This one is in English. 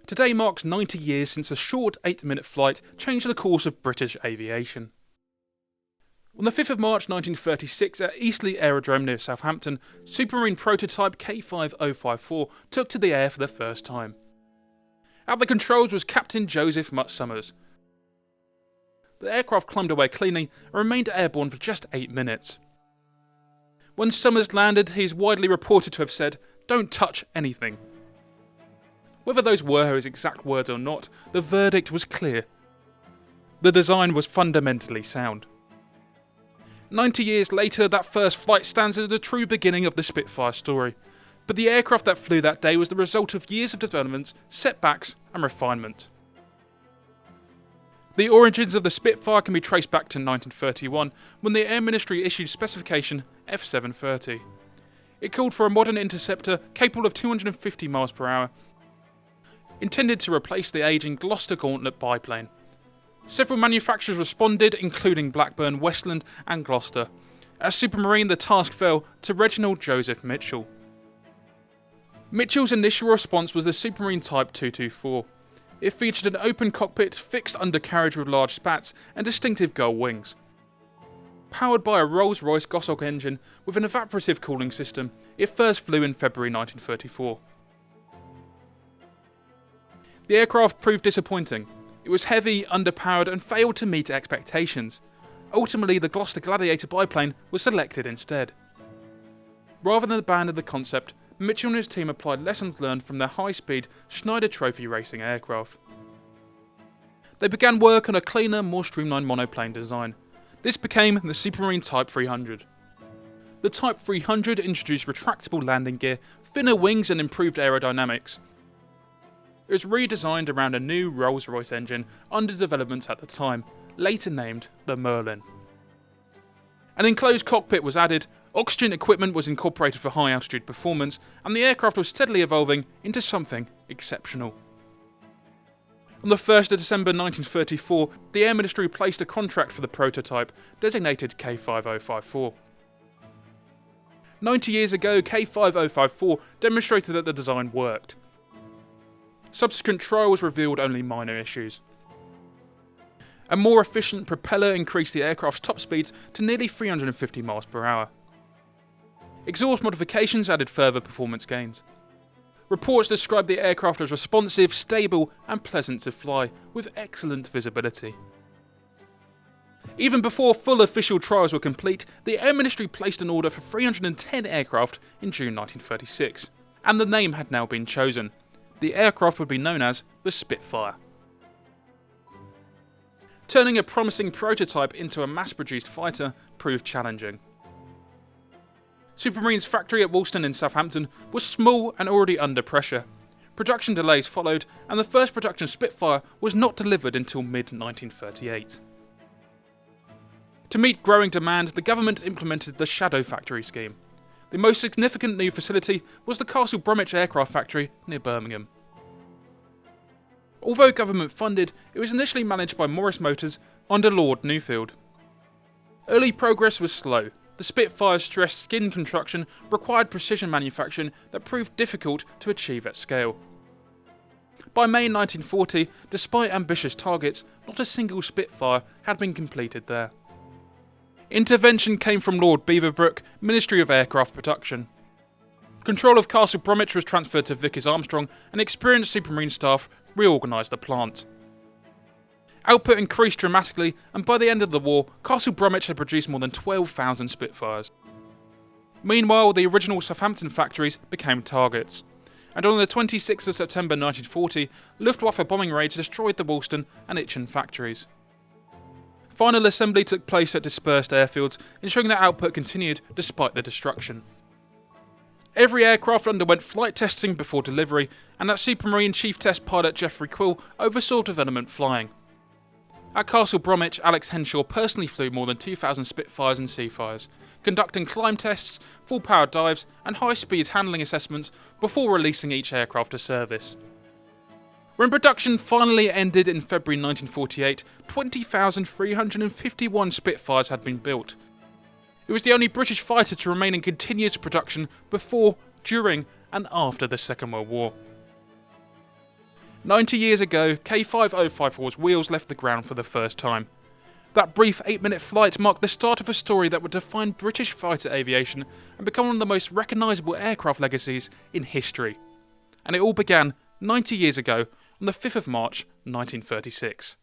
Today marks 90 years since a short 8-minute flight changed the course of British aviation. On the 5th of March 1936 at Eastleigh Aerodrome near Southampton, Supermarine prototype K5054 took to the air for the first time. At the controls was Captain Joseph Mutt Summers. The aircraft climbed away cleanly and remained airborne for just 8 minutes. When Summers landed, he is widely reported to have said, "Don't touch anything." Whether those were his exact words or not, the verdict was clear. The design was fundamentally sound. 90 years later, that first flight stands as the true beginning of the Spitfire story, but the aircraft that flew that day was the result of years of development, setbacks and refinement. The origins of the Spitfire can be traced back to 1931, when the Air Ministry issued specification F730. It called for a modern interceptor capable of 250 miles per hour, intended to replace the ageing Gloucester Gauntlet biplane. Several manufacturers responded, including Blackburn, Westland and Gloucester. As Supermarine, the task fell to Reginald Joseph Mitchell. Mitchell's initial response was the Supermarine Type 224. It featured an open cockpit, fixed undercarriage with large spats and distinctive gull wings. Powered by a Rolls-Royce Goshawk engine with an evaporative cooling system, it first flew in February 1934. The aircraft proved disappointing. It was heavy, underpowered and failed to meet expectations. Ultimately, the Gloucester Gladiator biplane was selected instead. Rather than abandon the concept, Mitchell and his team applied lessons learned from their high-speed Schneider Trophy racing aircraft. They began work on a cleaner, more streamlined monoplane design. This became the Supermarine Type 300. The Type 300 introduced retractable landing gear, thinner wings and improved aerodynamics. It was redesigned around a new Rolls-Royce engine under development at the time, later named the Merlin. An enclosed cockpit was added, oxygen equipment was incorporated for high altitude performance, and the aircraft was steadily evolving into something exceptional. On the 1st of December 1934, the Air Ministry placed a contract for the prototype, designated K5054. 90 years ago, K5054 demonstrated that the design worked. Subsequent trials revealed only minor issues. A more efficient propeller increased the aircraft's top speed to nearly 350 miles per hour. Exhaust modifications added further performance gains. Reports described the aircraft as responsive, stable and pleasant to fly, with excellent visibility. Even before full official trials were complete, the Air Ministry placed an order for 310 aircraft in June 1936, and the name had now been chosen. The aircraft would be known as the Spitfire. Turning a promising prototype into a mass-produced fighter proved challenging. Supermarine's factory at Woolston in Southampton was small and already under pressure. Production delays followed, and the first production Spitfire was not delivered until mid-1938. To meet growing demand, the government implemented the Shadow Factory scheme. The most significant new facility was the Castle Bromwich aircraft factory near Birmingham. Although government funded, it was initially managed by Morris Motors under Lord Newfield. Early progress was slow. The Spitfire's stressed skin construction required precision manufacturing that proved difficult to achieve at scale. By May 1940, despite ambitious targets, not a single Spitfire had been completed there. Intervention came from Lord Beaverbrook, Ministry of Aircraft Production. Control of Castle Bromwich was transferred to Vickers Armstrong, and experienced Supermarine staff reorganised the plant. Output increased dramatically, and by the end of the war, Castle Bromwich had produced more than 12,000 Spitfires. Meanwhile, the original Southampton factories became targets, and on the 26th of September 1940, Luftwaffe bombing raids destroyed the Woolston and Itchen factories. Final assembly took place at dispersed airfields, ensuring that output continued despite the destruction. Every aircraft underwent flight testing before delivery, and at Supermarine Chief Test Pilot Geoffrey Quill oversaw development flying. At Castle Bromwich, Alex Henshaw personally flew more than 2,000 Spitfires and Seafires, conducting climb tests, full-power dives and high-speed handling assessments before releasing each aircraft to service. When production finally ended in February 1948, 20,351 Spitfires had been built. It was the only British fighter to remain in continuous production before, during and after the Second World War. 90 years ago, K5054's wheels left the ground for the first time. That brief 8-minute flight marked the start of a story that would define British fighter aviation and become one of the most recognisable aircraft legacies in history. And it all began 90 years ago on the 5th of March 1936.